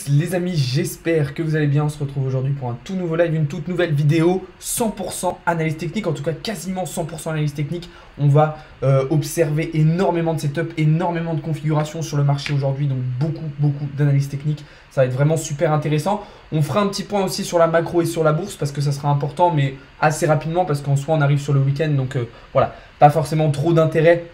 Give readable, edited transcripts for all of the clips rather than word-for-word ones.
les amis, j'espère que vous allez bien. On se retrouve aujourd'hui pour un tout nouveau live, une toute nouvelle vidéo 100% analyse technique, en tout cas quasiment 100% analyse technique. On va observer énormément de setup, énormément de configurations sur le marché aujourd'hui, donc beaucoup d'analyse technique. Ça va être vraiment super intéressant. On fera un petit point aussi sur la macro et sur la bourse parce que ça sera important, mais assez rapidement parce qu'en soi on arrive sur le week-end, donc voilà, pas forcément trop d'intérêt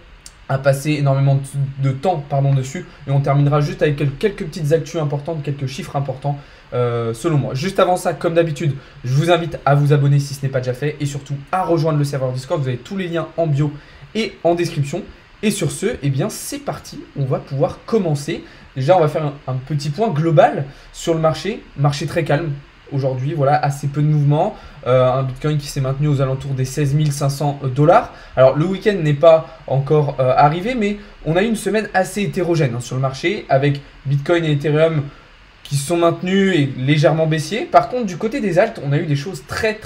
à passer énormément de temps dessus, et on terminera juste avec quelques petites actus importantes, quelques chiffres importants selon moi. Juste avant ça, comme d'habitude, je vous invite à vous abonner si ce n'est pas déjà fait et surtout à rejoindre le serveur Discord. Vous avez tous les liens en bio et en description. Et sur ce, eh bien c'est parti, on va pouvoir commencer. Déjà, on va faire un petit point global sur le marché très calme. Aujourd'hui, voilà, assez peu de mouvements, un Bitcoin qui s'est maintenu aux alentours des 16 500 $. Alors, le week-end n'est pas encore arrivé, mais on a eu une semaine assez hétérogène sur le marché, avec Bitcoin et Ethereum qui se sont maintenus et légèrement baissiers. Par contre, du côté des alts, on a eu des choses très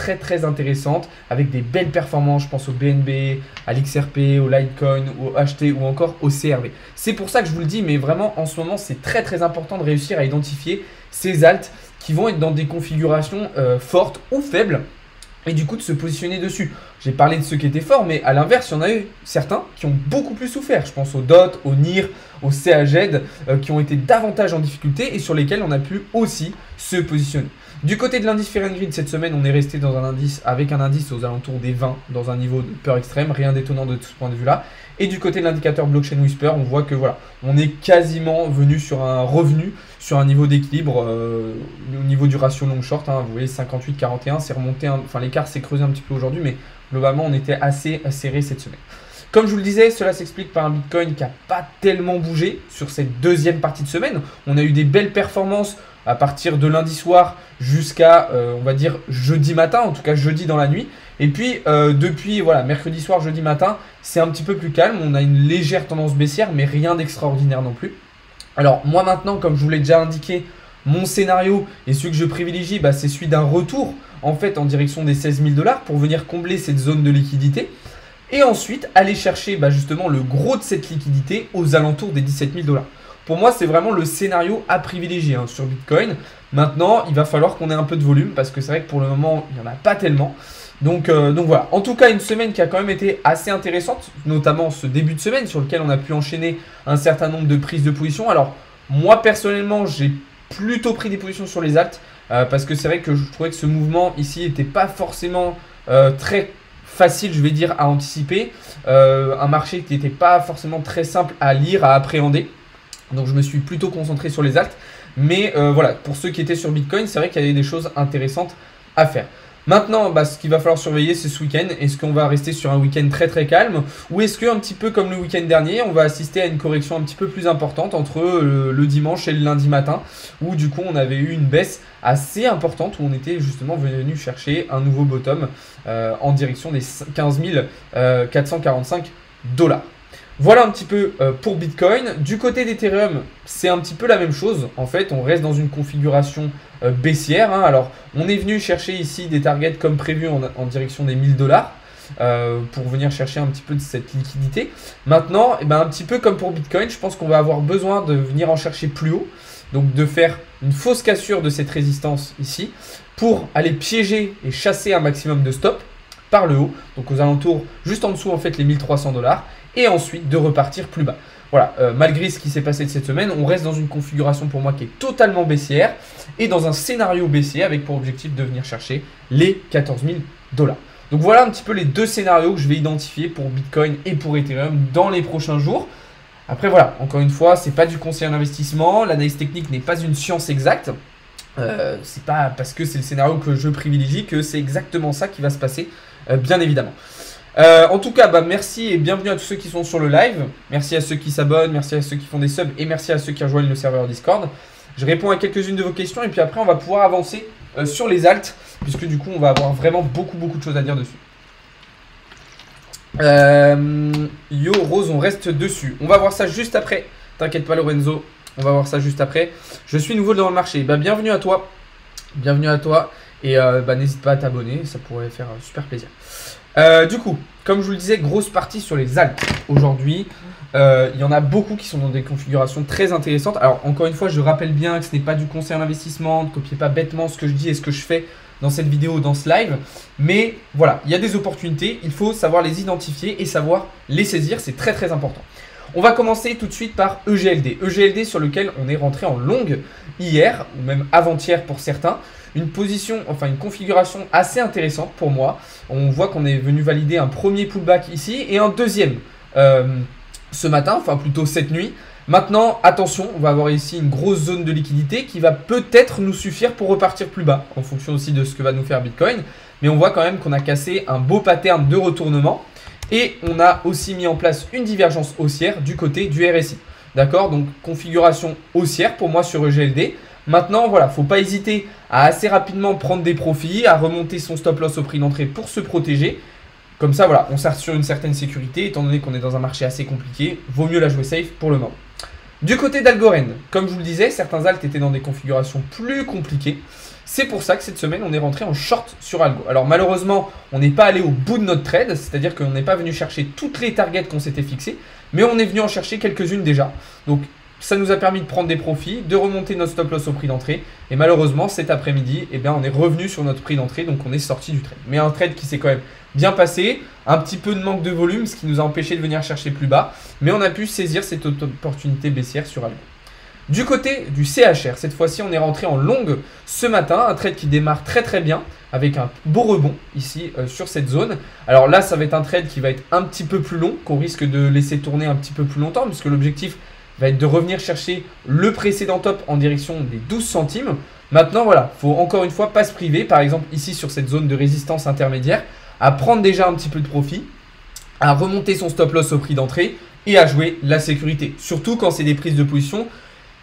intéressantes, avec des belles performances. Je pense au BNB, à l'XRP, au Litecoin, au HT ou encore au CRV. C'est pour ça que je vous le dis, mais vraiment, en ce moment, c'est très important de réussir à identifier ces alts qui vont être dans des configurations fortes ou faibles, et du coup de se positionner dessus. J'ai parlé de ceux qui étaient forts, mais à l'inverse, il y en a eu certains qui ont beaucoup plus souffert. Je pense au DOT, au NIR, au CAGED, qui ont été davantage en difficulté et sur lesquels on a pu aussi se positionner. Du côté de l'indice Fear & Greed, cette semaine, on est resté dans un indice avec un indice aux alentours des 20, dans un niveau de peur extrême, rien d'étonnant de ce point de vue-là. Et du côté de l'indicateur Blockchain Whisper, on voit que voilà, on est quasiment venu sur un revenu, sur un niveau d'équilibre au niveau du ratio long-short. Vous voyez 58-41, c'est remonté, enfin l'écart s'est creusé un petit peu aujourd'hui, mais globalement on était assez serré cette semaine. Comme je vous le disais, cela s'explique par un Bitcoin qui n'a pas tellement bougé sur cette deuxième partie de semaine. On a eu des belles performances à partir de lundi soir jusqu'à, on va dire, jeudi matin, en tout cas jeudi dans la nuit. Et puis, depuis voilà, mercredi soir, jeudi matin, c'est un petit peu plus calme. On a une légère tendance baissière, mais rien d'extraordinaire non plus. Alors, moi maintenant, comme je vous l'ai déjà indiqué, mon scénario et celui que je privilégie, c'est celui d'un retour en fait en direction des 16 000 $ pour venir combler cette zone de liquidité. Et ensuite, aller chercher justement le gros de cette liquidité aux alentours des 17 000 $. Pour moi, c'est vraiment le scénario à privilégier sur Bitcoin. Maintenant, il va falloir qu'on ait un peu de volume parce que c'est vrai que pour le moment, il n'y en a pas tellement. Donc voilà, en tout cas une semaine qui a quand même été assez intéressante, notamment ce début de semaine sur lequel on a pu enchaîner un certain nombre de prises de position. Alors moi personnellement, j'ai plutôt pris des positions sur les alts parce que c'est vrai que je trouvais que ce mouvement ici n'était pas forcément très facile, je vais dire, à anticiper. Un marché qui n'était pas forcément très simple à lire, à appréhender. Donc je me suis plutôt concentré sur les alts. Mais voilà, pour ceux qui étaient sur Bitcoin, c'est vrai qu'il y avait des choses intéressantes à faire. Maintenant, ce qu'il va falloir surveiller, c'est ce week-end. Est-ce qu'on va rester sur un week-end très calme, ou est-ce qu'un petit peu comme le week-end dernier, on va assister à une correction un petit peu plus importante entre le dimanche et le lundi matin, où du coup on avait eu une baisse assez importante, où on était justement venu chercher un nouveau bottom en direction des 15 445 $. Voilà un petit peu pour Bitcoin. Du côté d'Ethereum, c'est un petit peu la même chose. En fait, on reste dans une configuration baissière. Alors, on est venu chercher ici des targets comme prévu en direction des 1000 $ pour venir chercher un petit peu de cette liquidité. Maintenant, un petit peu comme pour Bitcoin, je pense qu'on va avoir besoin de venir en chercher plus haut. Donc, de faire une fausse cassure de cette résistance ici pour aller piéger et chasser un maximum de stop par le haut. Donc, aux alentours, juste en dessous, en fait, les 1300 $. Et ensuite de repartir plus bas. Voilà, malgré ce qui s'est passé de cette semaine, on reste dans une configuration pour moi qui est totalement baissière et dans un scénario baissier avec pour objectif de venir chercher les 14 000 $. Donc voilà un petit peu les deux scénarios que je vais identifier pour Bitcoin et pour Ethereum dans les prochains jours. Après voilà, encore une fois, c'est pas du conseil en investissement, l'analyse technique n'est pas une science exacte. C'est pas parce que c'est le scénario que je privilégie que c'est exactement ça qui va se passer, bien évidemment. En tout cas, merci et bienvenue à tous ceux qui sont sur le live. Merci à ceux qui s'abonnent, merci à ceux qui font des subs et merci à ceux qui rejoignent le serveur Discord. Je réponds à quelques-unes de vos questions et puis après on va pouvoir avancer sur les alts puisque du coup on va avoir vraiment beaucoup de choses à dire dessus. Yo Rose, on reste dessus. On va voir ça juste après. T'inquiète pas Lorenzo, on va voir ça juste après. Je suis nouveau dans le marché. Bienvenue à toi. Bienvenue à toi. Et n'hésite pas à t'abonner, ça pourrait faire super plaisir. Du coup, comme je vous le disais, grosse partie sur les alts aujourd'hui. Il y en a beaucoup qui sont dans des configurations très intéressantes. Alors encore une fois, je rappelle bien que ce n'est pas du conseil en investissement, ne copiez pas bêtement ce que je dis et ce que je fais dans cette vidéo ou dans ce live. Mais voilà, il y a des opportunités, il faut savoir les identifier et savoir les saisir, c'est très très important. On va commencer tout de suite par EGLD. EGLD sur lequel on est rentré en longue hier, ou même avant-hier pour certains. Une position, enfin une configuration assez intéressante pour moi. On voit qu'on est venu valider un premier pullback ici et un deuxième ce matin, enfin plutôt cette nuit. Maintenant, attention, on va avoir ici une grosse zone de liquidité qui va peut-être nous suffire pour repartir plus bas, en fonction aussi de ce que va nous faire Bitcoin. Mais on voit quand même qu'on a cassé un beau pattern de retournement et on a aussi mis en place une divergence haussière du côté du RSI. D'accord? Donc, configuration haussière pour moi sur EGLD. Maintenant, voilà, il ne faut pas hésiter à assez rapidement prendre des profits, à remonter son stop loss au prix d'entrée pour se protéger. Comme ça, voilà, on s'assure une certaine sécurité, étant donné qu'on est dans un marché assez compliqué, vaut mieux la jouer safe pour le moment. Du côté d'Algorand, comme je vous le disais, certains alts étaient dans des configurations plus compliquées. C'est pour ça que cette semaine, on est rentré en short sur Algo. Alors malheureusement, on n'est pas allé au bout de notre trade, c'est-à-dire qu'on n'est pas venu chercher toutes les targets qu'on s'était fixées, mais on est venu en chercher quelques-unes déjà. Donc ça nous a permis de prendre des profits, de remonter notre stop loss au prix d'entrée. Et malheureusement, cet après-midi, eh bien, on est revenu sur notre prix d'entrée, donc on est sorti du trade. Mais un trade qui s'est quand même bien passé, un petit peu de manque de volume, ce qui nous a empêché de venir chercher plus bas. Mais on a pu saisir cette opportunité baissière sur Algo. Du côté du CHR, cette fois-ci, on est rentré en longue ce matin. Un trade qui démarre très très bien avec un beau rebond ici sur cette zone. Alors là, ça va être un trade qui va être un petit peu plus long, qu'on risque de laisser tourner un petit peu plus longtemps, puisque l'objectif va être de revenir chercher le précédent top en direction des 12 centimes. Maintenant, voilà, il faut encore une fois pas se priver, par exemple ici sur cette zone de résistance intermédiaire, à prendre déjà un petit peu de profit, à remonter son stop loss au prix d'entrée et à jouer la sécurité. Surtout quand c'est des prises de position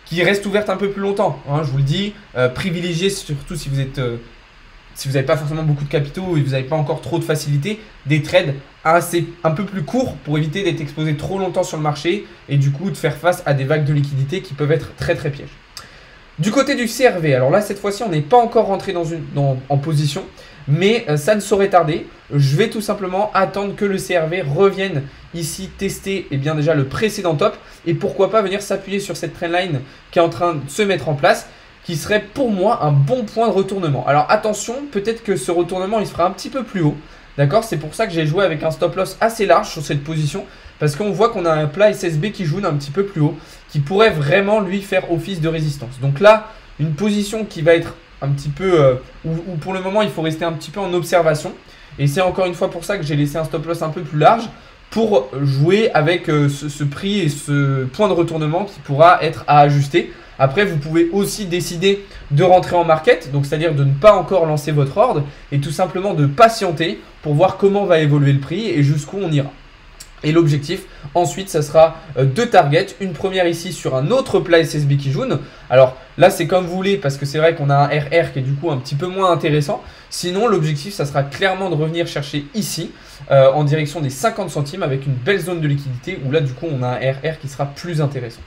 qui restent ouvertes un peu plus longtemps. Hein, je vous le dis, privilégiez surtout si vous êtes... si vous n'avez pas forcément beaucoup de capitaux et vous n'avez pas encore trop de facilité, des trades un peu plus courts pour éviter d'être exposé trop longtemps sur le marché et du coup de faire face à des vagues de liquidité qui peuvent être très très pièges. Du côté du CRV, alors là cette fois-ci on n'est pas encore rentré en position, mais ça ne saurait tarder. Je vais tout simplement attendre que le CRV revienne ici tester bien déjà le précédent top et pourquoi pas venir s'appuyer sur cette trendline qui est en train de se mettre en place, qui serait pour moi un bon point de retournement. Alors attention, peut-être que ce retournement il se fera un petit peu plus haut. D'accord? C'est pour ça que j'ai joué avec un stop loss assez large sur cette position. Parce qu'on voit qu'on a un plat SSB qui joue un petit peu plus haut. Qui pourrait vraiment lui faire office de résistance. Donc là, une position qui va être un petit peu... où pour le moment il faut rester un petit peu en observation. Et c'est encore une fois pour ça que j'ai laissé un stop loss un peu plus large. Pour jouer avec ce prix et ce point de retournement qui pourra être à ajuster. Après, vous pouvez aussi décider de rentrer en market, donc c'est-à-dire de ne pas encore lancer votre ordre et tout simplement de patienter pour voir comment va évoluer le prix et jusqu'où on ira. Et l'objectif, ensuite, ça sera deux targets. Une première ici sur un autre plat SSB qui jaune. Alors là, c'est comme vous voulez parce que c'est vrai qu'on a un RR qui est du coup un petit peu moins intéressant. Sinon, l'objectif, ça sera clairement de revenir chercher ici en direction des 50 centimes avec une belle zone de liquidité où là, du coup, on a un RR qui sera plus intéressant.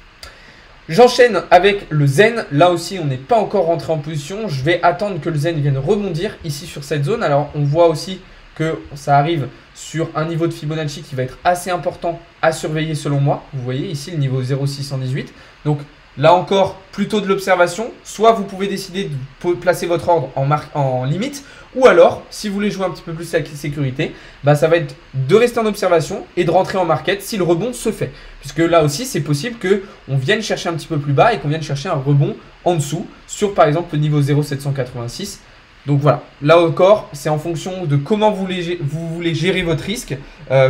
J'enchaîne avec le Zen. Là aussi, on n'est pas encore rentré en position. Je vais attendre que le Zen vienne rebondir ici sur cette zone. Alors, on voit aussi que ça arrive sur un niveau de Fibonacci qui va être assez important à surveiller selon moi. Vous voyez ici le niveau 0,618. Donc là encore, plutôt de l'observation. Soit vous pouvez décider de placer votre ordre en limite. Ou alors, si vous voulez jouer un petit peu plus avec la sécurité, bah ça va être de rester en observation et de rentrer en market si le rebond se fait. Puisque là aussi, c'est possible qu'on vienne chercher un petit peu plus bas et qu'on vienne chercher un rebond en dessous sur par exemple le niveau 0,786. Donc voilà, là encore, c'est en fonction de comment vous voulez gérer votre risque,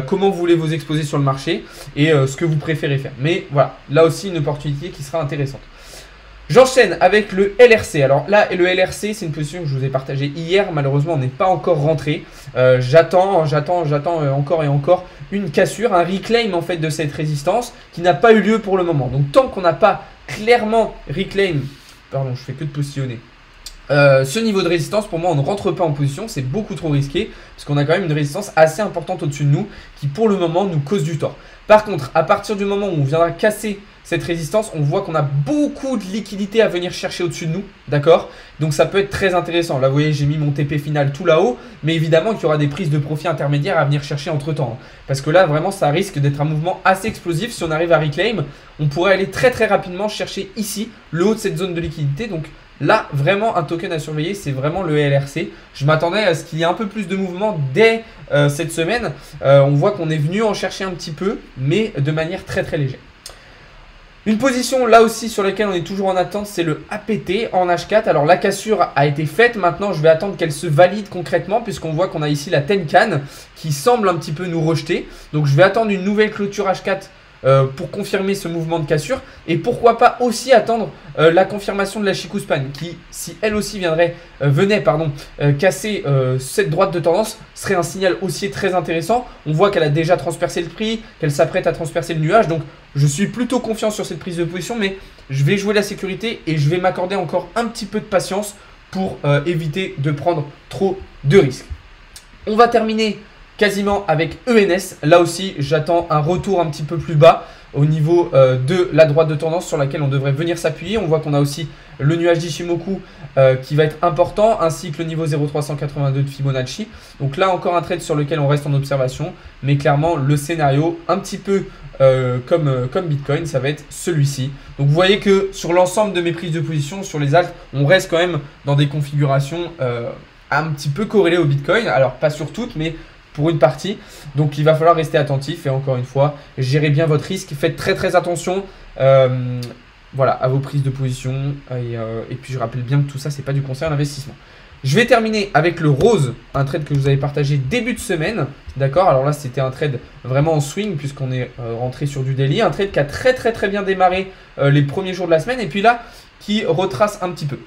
comment vous voulez vous exposer sur le marché et ce que vous préférez faire. Mais voilà, là aussi une opportunité qui sera intéressante. J'enchaîne avec le LRC. Alors là, le LRC, c'est une position que je vous ai partagée hier. Malheureusement, on n'est pas encore rentré. J'attends encore et encore une cassure, un reclaim en fait de cette résistance qui n'a pas eu lieu pour le moment. Donc tant qu'on n'a pas clairement reclaim, pardon, je fais que de postillonner. Ce niveau de résistance, pour moi, on ne rentre pas en position, c'est beaucoup trop risqué, parce qu'on a quand même une résistance assez importante au-dessus de nous, qui pour le moment nous cause du tort. Par contre, à partir du moment où on viendra casser cette résistance, on voit qu'on a beaucoup de liquidité à venir chercher au-dessus de nous, d'accord? Donc ça peut être très intéressant. Là, vous voyez, j'ai mis mon TP final tout là-haut, mais évidemment qu'il y aura des prises de profit intermédiaires à venir chercher entre-temps. Parce que là, vraiment, ça risque d'être un mouvement assez explosif. Si on arrive à reclaim, on pourrait aller très très rapidement chercher ici, le haut de cette zone de liquidité. Donc là, vraiment, un token à surveiller, c'est vraiment le LRC. Je m'attendais à ce qu'il y ait un peu plus de mouvement dès cette semaine. On voit qu'on est venu en chercher un petit peu, mais de manière très très légère. Une position là aussi sur laquelle on est toujours en attente, c'est le APT en H4. Alors la cassure a été faite, maintenant je vais attendre qu'elle se valide concrètement puisqu'on voit qu'on a ici la Tenkan qui semble un petit peu nous rejeter. Donc je vais attendre une nouvelle clôture H4 pour confirmer ce mouvement de cassure. Et pourquoi pas aussi attendre la confirmation de la Chikuspan qui, si elle aussi venait casser cette droite de tendance, serait un signal haussier très intéressant. On voit qu'elle a déjà transpercé le prix, qu'elle s'apprête à transpercer le nuage. Donc je suis plutôt confiant sur cette prise de position, mais je vais jouer la sécurité et je vais m'accorder encore un petit peu de patience pour éviter de prendre trop de risques. On va terminer quasiment avec ENS. Là aussi, j'attends un retour un petit peu plus bas au niveau de la droite de tendance sur laquelle on devrait venir s'appuyer. On voit qu'on a aussi le nuage d'Ishimoku qui va être important, ainsi que le niveau 0,382 de Fibonacci. Donc là, encore un trade sur lequel on reste en observation. Mais clairement, le scénario, un petit peu comme Bitcoin, ça va être celui-ci. Donc vous voyez que sur l'ensemble de mes prises de position, sur les alts, on reste quand même dans des configurations un petit peu corrélées au Bitcoin. Alors pas sur toutes, mais pour une partie. Donc il va falloir rester attentif et encore une fois, gérez bien votre risque. Faites très très attention voilà, à vos prises de position. Et puis je rappelle bien que tout ça, c'est pas du conseil en investissement. Je vais terminer avec le rose, un trade que je vous avais partagé début de semaine. D'accord, alors là c'était un trade vraiment en swing puisqu'on est rentré sur du daily. Un trade qui a très bien démarré les premiers jours de la semaine et puis là qui retrace un petit peu.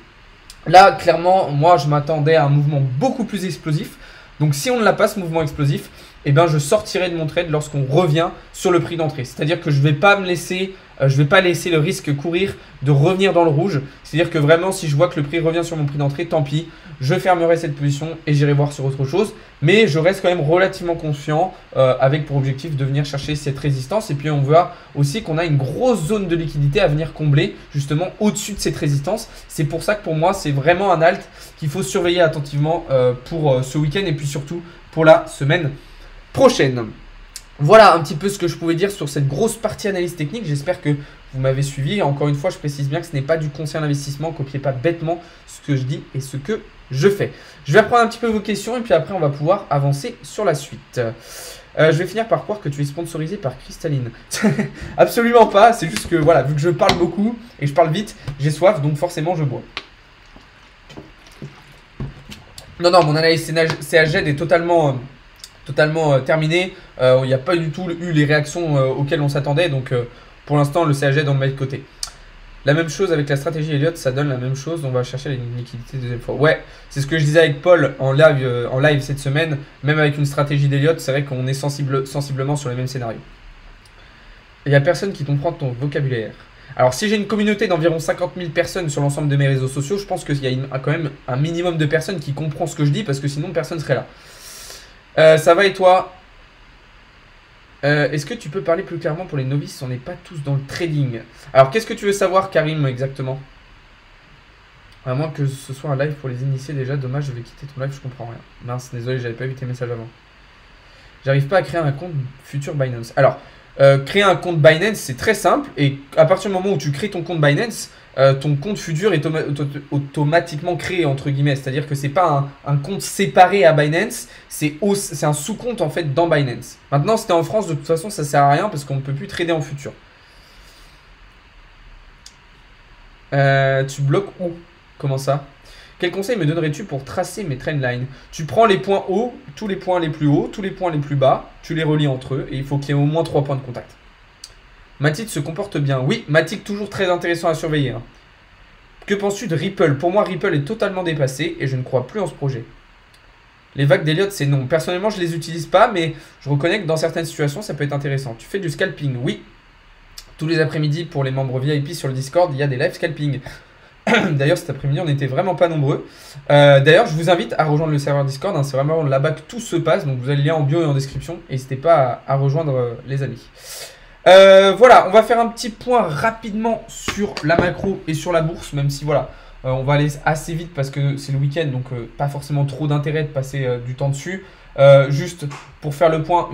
Là clairement, moi je m'attendais à un mouvement beaucoup plus explosif. Donc si on ne l'a pas ce mouvement explosif, eh ben, je sortirai de mon trade lorsqu'on revient sur le prix d'entrée. C'est-à-dire que je ne vais pas me laisser, le risque courir de revenir dans le rouge. C'est-à-dire que vraiment, si je vois que le prix revient sur mon prix d'entrée, tant pis, je fermerai cette position et j'irai voir sur autre chose. Mais je reste quand même relativement confiant avec pour objectif de venir chercher cette résistance. Et puis on voit aussi qu'on a une grosse zone de liquidité à venir combler justement au-dessus de cette résistance. C'est pour ça que pour moi, c'est vraiment un alt qu'il faut surveiller attentivement pour ce week-end et puis surtout pour la semaine prochaine. Voilà un petit peu ce que je pouvais dire sur cette grosse partie analyse technique. J'espère que vous m'avez suivi. Encore une fois, je précise bien que ce n'est pas du conseil en investissement. Copiez pas bêtement ce que je dis et ce que je fais. Je vais reprendre un petit peu vos questions et puis après, on va pouvoir avancer sur la suite. Je vais finir par croire que tu es sponsorisé par Cristalline. Absolument pas. C'est juste que voilà, vu que je parle beaucoup et je parle vite, j'ai soif, donc forcément, je bois. Non, mon analyse CHZ est totalement terminé. Il n'y a pas du tout eu les réactions auxquelles on s'attendait. Donc pour l'instant, le CHZ on le met de côté. La même chose avec la stratégie Elliott, ça donne la même chose. On va chercher la liquidité deuxième fois. Ouais, c'est ce que je disais avec Paul en live cette semaine. Même avec une stratégie d'Elliott, c'est vrai qu'on est sensiblement sur les mêmes scénarios. Il n'y a personne qui comprend ton vocabulaire. Alors si j'ai une communauté d'environ 50 000 personnes sur l'ensemble de mes réseaux sociaux, je pense qu'il y a quand même un minimum de personnes qui comprend ce que je dis parce que sinon personne ne serait là. Ça va et toi? Est-ce que tu peux parler plus clairement pour les novices? On n'est pas tous dans le trading. Alors qu'est-ce que tu veux savoir Karim exactement? À moins que ce soit un live pour les initiés déjà. Dommage, je vais quitter ton live, je comprends rien. Mince, désolé, j'avais pas vu tes messages avant. J'arrive pas à créer un compte futur Binance. Alors, créer un compte Binance, c'est très simple. Et à partir du moment où tu crées ton compte Binance, ton compte futur est automatiquement créé entre guillemets. C'est-à-dire que c'est pas un compte séparé à Binance, c'est un sous-compte en fait dans Binance. Maintenant, si t'es en France, de toute façon, ça sert à rien parce qu'on ne peut plus trader en futur. Tu bloques où? Comment ça? Quel conseil me donnerais-tu pour tracer mes trendlines? Tu prends les points hauts, tous les points les plus hauts, tous les points les plus bas, tu les relis entre eux et il faut qu'il y ait au moins 3 points de contact. Matic se comporte bien. Oui, Matic toujours très intéressant à surveiller. Hein. Que penses-tu de Ripple? Pour moi, Ripple est totalement dépassé et je ne crois plus en ce projet. Les vagues d'Elliott, c'est non. Personnellement, je ne les utilise pas, mais je reconnais que dans certaines situations, ça peut être intéressant. Tu fais du scalping? Oui. Tous les après-midi, pour les membres VIP sur le Discord, il y a des live scalping. D'ailleurs, cet après-midi, on n'était vraiment pas nombreux. D'ailleurs, je vous invite à rejoindre le serveur Discord. Hein, c'est vraiment là-bas que tout se passe. Donc, vous avez le lien en bio et en description. N'hésitez pas à rejoindre les amis. Voilà, on va faire un petit point rapidement sur la macro et sur la bourse. Même si, voilà, on va aller assez vite parce que c'est le week-end. Donc, pas forcément trop d'intérêt de passer du temps dessus. Juste pour faire le point,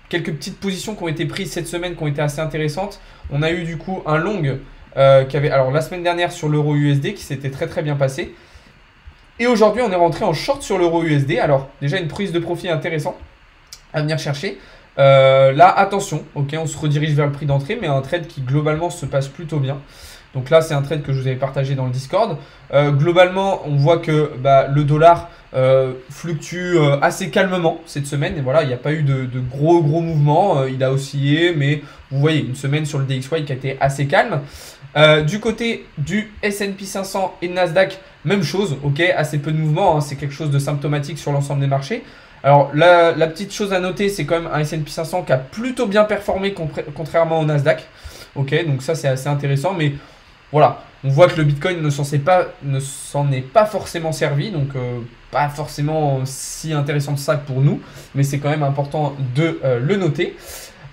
quelques petites positions qui ont été prises cette semaine qui ont été assez intéressantes. On a eu du coup un long qui avait, alors la semaine dernière sur l'euro USD qui s'était très bien passé. Et aujourd'hui on est rentré en short sur l'euro USD. Alors déjà une prise de profit intéressante à venir chercher. Là attention, ok, on se redirige vers le prix d'entrée, mais un trade qui globalement se passe plutôt bien. Donc là c'est un trade que je vous avais partagé dans le Discord. Globalement on voit que le dollar fluctue assez calmement cette semaine. Et voilà, il n'y a pas eu de gros mouvements. Il a oscillé, mais vous voyez une semaine sur le DXY qui a été assez calme. Du côté du S&P 500 et Nasdaq, même chose, ok, assez peu de mouvements, hein, c'est quelque chose de symptomatique sur l'ensemble des marchés. Alors la petite chose à noter, c'est quand même un S&P 500 qui a plutôt bien performé contrairement au Nasdaq. Ok, donc ça c'est assez intéressant, mais voilà, on voit que le Bitcoin ne s'en est pas forcément servi, donc pas forcément si intéressant que ça pour nous, mais c'est quand même important de le noter.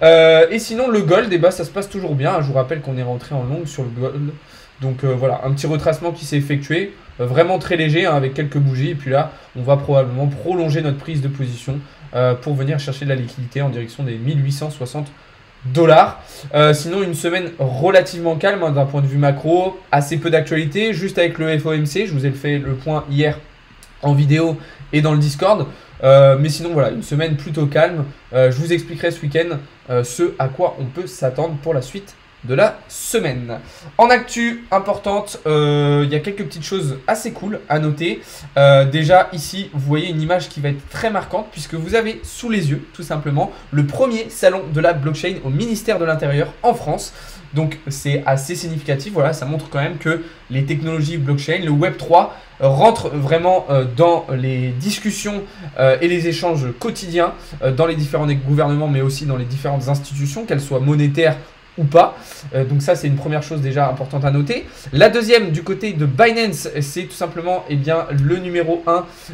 Et sinon le gold, eh ben, ça se passe toujours bien. Je vous rappelle qu'on est rentré en long sur le gold. Donc voilà, un petit retracement qui s'est effectué, vraiment très léger, hein, avec quelques bougies. Et puis là, on va probablement prolonger notre prise de position pour venir chercher de la liquidité en direction des 1860 $. Sinon, une semaine relativement calme, hein, d'un point de vue macro, assez peu d'actualité, juste avec le FOMC. Je vous ai fait le point hier en vidéo et dans le Discord. Mais sinon, voilà, une semaine plutôt calme. Je vous expliquerai ce week-end ce à quoi on peut s'attendre pour la suite de la semaine. En actu importante, il y a quelques petites choses assez cool à noter. Déjà ici, vous voyez une image qui va être très marquante puisque vous avez sous les yeux tout simplement le premier salon de la blockchain au ministère de l'Intérieur en France. Donc c'est assez significatif, voilà, ça montre quand même que les technologies blockchain, le Web3 rentrent vraiment dans les discussions et les échanges quotidiens dans les différents gouvernements mais aussi dans les différentes institutions, qu'elles soient monétaires ou pas. Donc ça c'est une première chose déjà importante à noter. La deuxième du côté de Binance, c'est tout simplement le numéro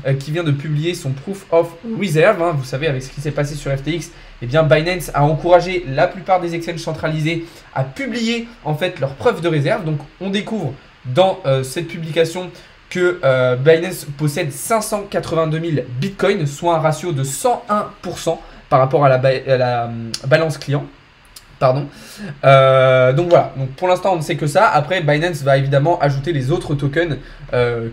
1 qui vient de publier son Proof of Reserve, hein. Vous savez, avec ce qui s'est passé sur FTX, Binance a encouragé la plupart des exchanges centralisés à publier en fait leurs preuves de réserve. Donc on découvre dans cette publication que Binance possède 582 000 bitcoins, soit un ratio de 101% par rapport à la balance client. Pardon. Donc voilà, donc pour l'instant on ne sait que ça. Après Binance va évidemment ajouter les autres tokens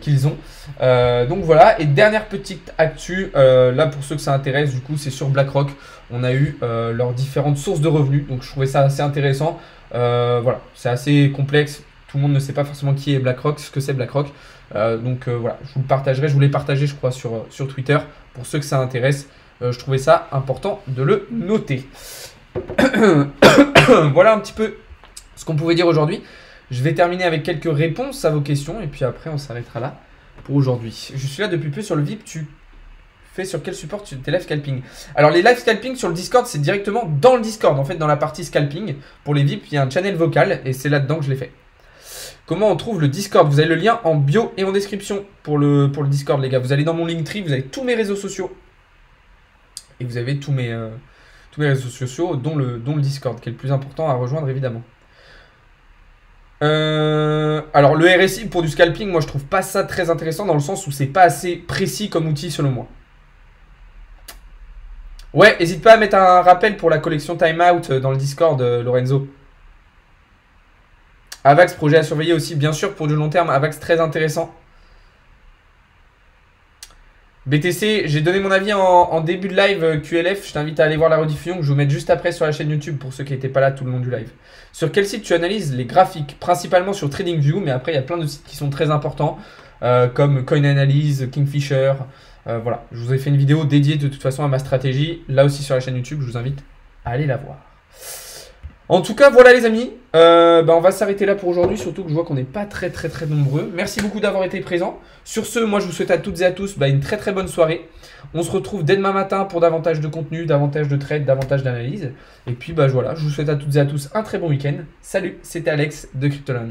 qu'ils ont. Donc voilà, et dernière petite actu, là pour ceux que ça intéresse, du coup c'est sur BlackRock. On a eu leurs différentes sources de revenus, donc je trouvais ça assez intéressant. Voilà, c'est assez complexe, tout le monde ne sait pas forcément qui est BlackRock, ce que c'est BlackRock. Donc voilà, je vous le partagerai, je vous l'ai partagé je crois sur Twitter. Pour ceux que ça intéresse, je trouvais ça important de le noter. Voilà un petit peu ce qu'on pouvait dire aujourd'hui. Je vais terminer avec quelques réponses à vos questions et puis après on s'arrêtera là pour aujourd'hui. Je suis là depuis peu sur le VIP. Tu fais sur quel support tes live scalping? Alors les live scalping sur le Discord, c'est directement dans le Discord. En fait, dans la partie scalping, pour les VIP, il y a un channel vocal et c'est là-dedans que je l'ai fait. Comment on trouve le Discord? Vous avez le lien en bio et en description pour le Discord, les gars. Vous allez dans mon Linktree, vous avez tous mes réseaux sociaux et vous avez tous mes réseaux sociaux, dont le Discord, qui est le plus important à rejoindre, évidemment. Alors, le RSI pour du scalping, moi, je trouve pas ça très intéressant dans le sens où c'est pas assez précis comme outil, selon moi. Ouais, n'hésite pas à mettre un rappel pour la collection Timeout dans le Discord, Lorenzo. Avax, projet à surveiller aussi, bien sûr, pour du long terme. Avax, très intéressant. BTC, j'ai donné mon avis en début de live QLF. Je t'invite à aller voir la rediffusion que je vous mets juste après sur la chaîne YouTube pour ceux qui n'étaient pas là tout le long du live. Sur quel site tu analyses les graphiques? Principalement sur TradingView, mais après il y a plein de sites qui sont très importants comme CoinAnalyse, Kingfisher. Voilà, je vous ai fait une vidéo dédiée de toute façon à ma stratégie. Là aussi sur la chaîne YouTube, je vous invite à aller la voir. En tout cas, voilà les amis, on va s'arrêter là pour aujourd'hui, surtout que je vois qu'on n'est pas très nombreux. Merci beaucoup d'avoir été présents. Sur ce, moi je vous souhaite à toutes et à tous une très bonne soirée. On se retrouve dès demain matin pour davantage de contenu, davantage de trades, davantage d'analyse. Et puis voilà, je vous souhaite à toutes et à tous un très bon week-end. Salut, c'était Alex de Cryptoland.